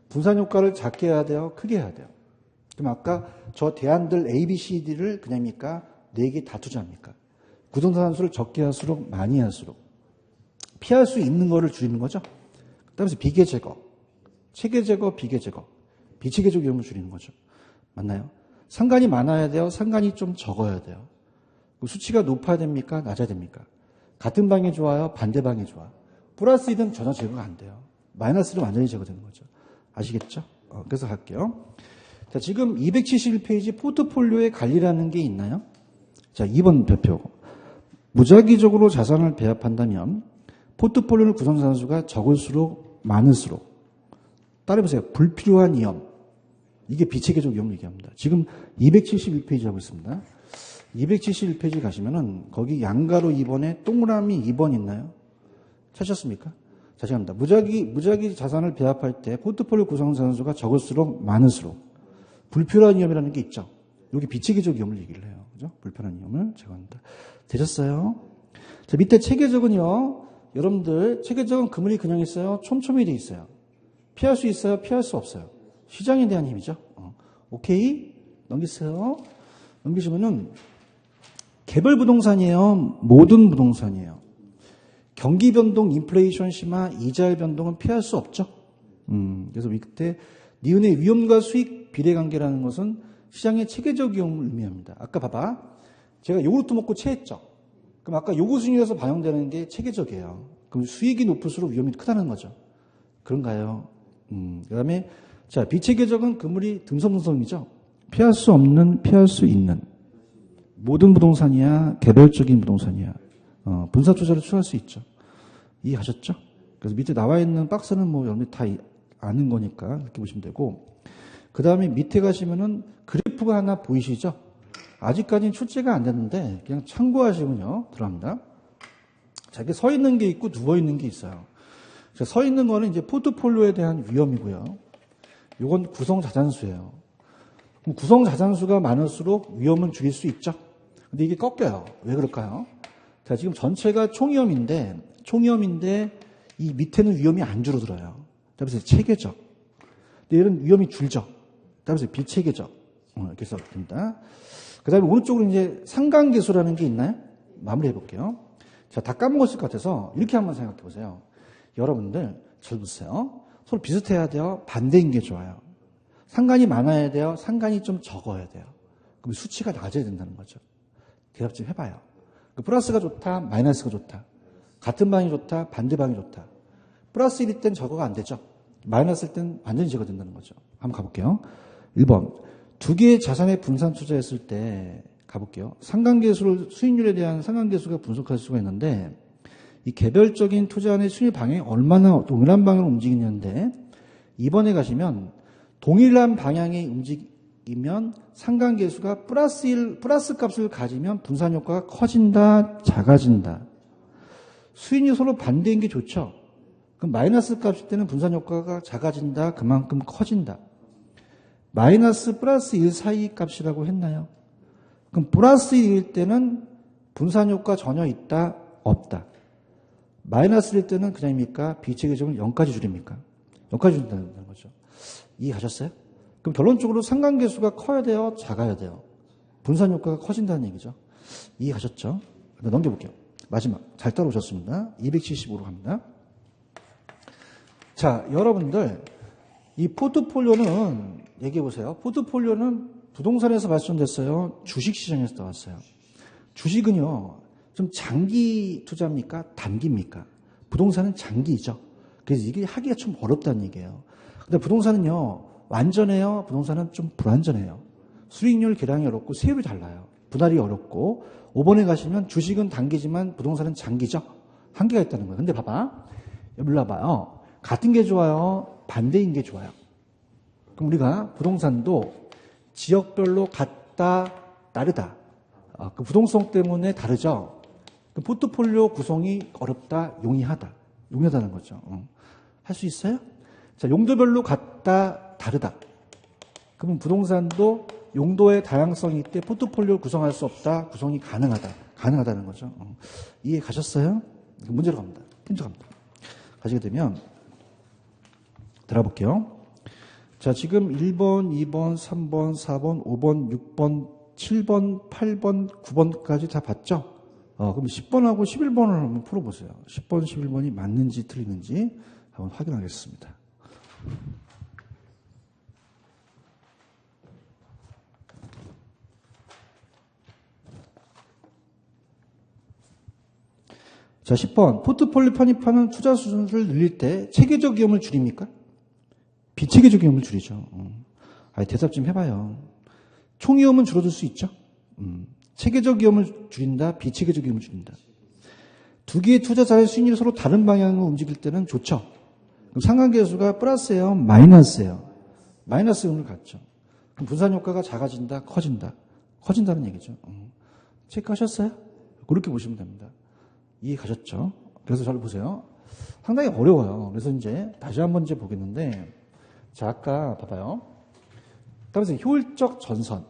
S1: 분산 효과를 작게 해야 돼요? 크게 해야 돼요? 그럼 아까 저 대안들 A, B, C, D를 그냥입니까? 4개 다 투자합니까? 구성산수를 적게 할수록 많이 할수록 피할 수 있는 거를 줄이는 거죠. 그다음에 비계 제거, 체계 제거, 비계 제거, 비체계적 위험을 줄이는 거죠. 맞나요? 상관이 많아야 돼요? 상관이 좀 적어야 돼요? 수치가 높아야 됩니까? 낮아야 됩니까? 같은 방이 좋아요? 반대 방이 좋아? 플러스 1은 전혀 제거가 안 돼요. 마이너스 1은 완전히 제거되는 거죠. 아시겠죠? 그래서 할게요. 자, 지금 271페이지 포트폴리오에 관리라는 게 있나요? 자, 2번 별표. 무작위적으로 자산을 배합한다면 포트폴리오의 구성산수가 적을수록 많을수록 따라해보세요. 불필요한 위험. 이게 비체계적 위험을 얘기합니다. 지금 271페이지 하고 있습니다. 271페이지 가시면은 거기 양가로 2번에 동그라미 2번 있나요? 찾으셨습니까? 다시 합니다. 무작위 자산을 배합할 때 포트폴리오 구성산수가 적을수록 많을수록 불필요한 위험이라는 게 있죠. 여기 비체계적 위험을 얘기를 해요. 그죠? 불필요한 위험을 제거한다. 되셨어요? 자, 밑에 체계적은요. 여러분들 체계적은 그물이 그냥 있어요? 촘촘히 돼 있어요? 피할 수 있어요? 피할 수 없어요? 시장에 대한 힘이죠. 오케이? 넘기세요. 넘기시면은 개별 부동산이에요? 모든 부동산이에요? 경기 변동, 인플레이션 심화, 이자율 변동은 피할 수 없죠. 그래서 그때 니은의 위험과 수익 비례 관계라는 것은 시장의 체계적 위험을 의미합니다. 아까 봐봐. 제가 요구르트 먹고 체했죠. 그럼 아까 요구 수익에서 반영되는 게 체계적이에요. 그럼 수익이 높을수록 위험이 크다는 거죠. 그런가요? 그 다음에 자, 비체계적은 그물이 듬성듬성이죠. 피할 수 없는, 피할 수 있는. 모든 부동산이야, 개별적인 부동산이야. 분산 투자를 취할 수 있죠. 이해하셨죠? 그래서 밑에 나와 있는 박스는 뭐 여러분들 다 아는 거니까 이렇게 보시면 되고, 그 다음에 밑에 가시면은 그래프가 하나 보이시죠? 아직까지는 출제가 안 됐는데 그냥 참고하시면요. 들어갑니다. 자, 이렇게 서 있는 게 있고 누워 있는 게 있어요. 서 있는 거는 이제 포트폴리오에 대한 위험이고요. 이건 구성 자산수예요. 그럼 구성 자산수가 많을수록 위험은 줄일 수 있죠. 근데 이게 꺾여요. 왜 그럴까요? 자, 지금 전체가 총위험인데 이 밑에는 위험이 안 줄어들어요. 그래서 체계적. 근데 이런 위험이 줄죠. 그래서 비체계적. 이렇게 써줍니다. 그 다음에 오른쪽으로 이제 상관계수라는 게 있나요? 마무리해 볼게요. 자, 다 까먹었을 것 같아서 이렇게 한번 생각해 보세요. 여러분들, 잘 보세요. 서로 비슷해야 돼요? 반대인 게 좋아요? 상관이 많아야 돼요? 상관이 좀 적어야 돼요? 그럼 수치가 낮아야 된다는 거죠. 대답 좀 해봐요. 플러스가 좋다? 마이너스가 좋다? 같은 방이 좋다? 반대 방이 좋다? 플러스 1일 땐 저거가 안 되죠? 마이너스일 땐 완전히 제거된다는 거죠. 한번 가볼게요. 1번. 두 개의 자산에 분산 투자했을 때 가볼게요. 상관계수를 수익률에 대한 상관계수가 분석할 수가 있는데 이 개별적인 투자안의 수익 방향이 얼마나 동일한 방향으로 움직이는데 이번에 가시면 동일한 방향에 움직이면 상관계수가 플러스 값을 가지면 분산 효과가 커진다, 작아진다. 수익률이 서로 반대인 게 좋죠. 그럼 마이너스 값일 때는 분산 효과가 작아진다, 그만큼 커진다. 마이너스 플러스 1 사이 값이라고 했나요? 그럼 플러스 1일 때는 분산 효과 전혀 있다, 없다. 마이너스일 때는 그냥입니까? 비체계적으로 0까지 줄입니까? 0까지 줄인다는 거죠. 이해하셨어요? 그럼 결론적으로 상관계수가 커야 돼요, 작아야 돼요? 분산 효과가 커진다는 얘기죠. 이해하셨죠? 넘겨볼게요. 마지막. 잘 따라오셨습니다. 275로 갑니다. 자, 여러분들, 이 포트폴리오는, 얘기해보세요. 포트폴리오는 부동산에서 발전됐어요? 주식시장에서 나왔어요? 주식은요, 좀 장기 투자입니까? 단기입니까? 부동산은 장기이죠. 그래서 이게 하기가 좀 어렵다는 얘기예요. 근데 부동산은요, 완전해요? 부동산은 좀 불완전해요. 수익률 계량이 어렵고 세율이 달라요. 분할이 어렵고 5번에 가시면 주식은 단기지만 부동산은 장기죠. 한계가 있다는 거예요. 근데 봐봐. 일로 와봐요. 같은 게 좋아요? 반대인 게 좋아요? 그럼 우리가 부동산도 지역별로 같다, 다르다. 그 부동성 때문에 다르죠. 그 포트폴리오 구성이 어렵다, 용이하다. 용이하다는 거죠. 할 수 있어요? 자, 용도별로 같다, 다르다. 그러면 부동산도 용도의 다양성이 있대 포트폴리오를 구성할 수 없다, 구성이 가능하다. 가능하다는 거죠. 이해 가셨어요? 문제로 갑니다. 문제 갑니다. 가시게 되면 들어볼게요. 자, 지금 1번, 2번, 3번, 4번, 5번, 6번, 7번, 8번, 9번까지 다 봤죠? 그럼 10번하고 11번을 한번 풀어보세요. 10번, 11번이 맞는지 틀리는지 한번 확인하겠습니다. 자, 10번. 포트폴리오 편입하는 투자 수준을 늘릴 때 체계적 위험을 줄입니까? 비체계적 위험을 줄이죠. 대답 좀 해봐요. 총 위험은 줄어들 수 있죠? 체계적 위험을 줄인다, 비체계적 위험을 줄인다. 두 개의 투자자의 수익률이 서로 다른 방향으로 움직일 때는 좋죠. 그럼 상관계수가 플러스예요, 마이너스예요? 마이너스 의미를 갖죠. 그럼 분산 효과가 작아진다, 커진다? 커진다는 얘기죠. 체크하셨어요? 그렇게 보시면 됩니다. 이해 가셨죠? 그래서 잘 보세요. 상당히 어려워요. 그래서 이제 다시 한번 이제 보겠는데, 자, 아까 봐봐요. 따라서 효율적 전선.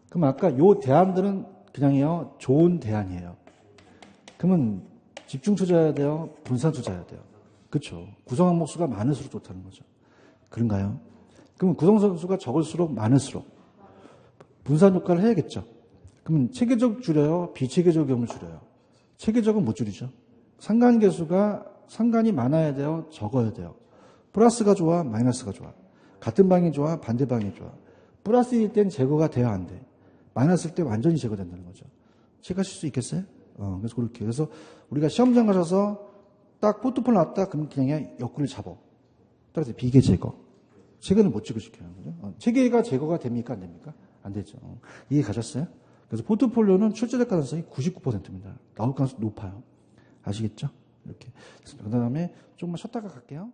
S1: 그럼 아까 요 대안들은 그냥요, 좋은 대안이에요. 그러면 집중 투자해야 돼요? 분산 투자해야 돼요? 그렇죠. 구성 항목 수가 많을수록 좋다는 거죠. 그런가요? 그러면 구성 수가 적을수록 많을수록 분산 효과를 해야겠죠. 그러면 체계적 줄여요? 비체계적 위험을 줄여요? 체계적은 못 줄이죠. 상관이 많아야 돼요? 적어야 돼요? 플러스가 좋아? 마이너스가 좋아? 같은 방이 좋아? 반대 방이 좋아? 플러스일 땐 제거가 돼야 안 돼. 마이너스일 때 완전히 제거된다는 거죠. 체크하실 수 있겠어요? 그래서 그렇게. 그래서 우리가 시험장 가셔서 딱 포트폴리오 나왔다, 그럼 그냥 옆구리를 잡아. 따라서 비계 제거. 체계는 못 찍으시켜요. 그죠? 체계가 제거가 됩니까? 안 됩니까? 안 되죠. 이해 가셨어요? 그래서 포트폴리오는 출제될 가능성이 99%입니다. 나올 가능성이 높아요. 아시겠죠? 이렇게. 그 다음에 조금만 쉬었다가 갈게요.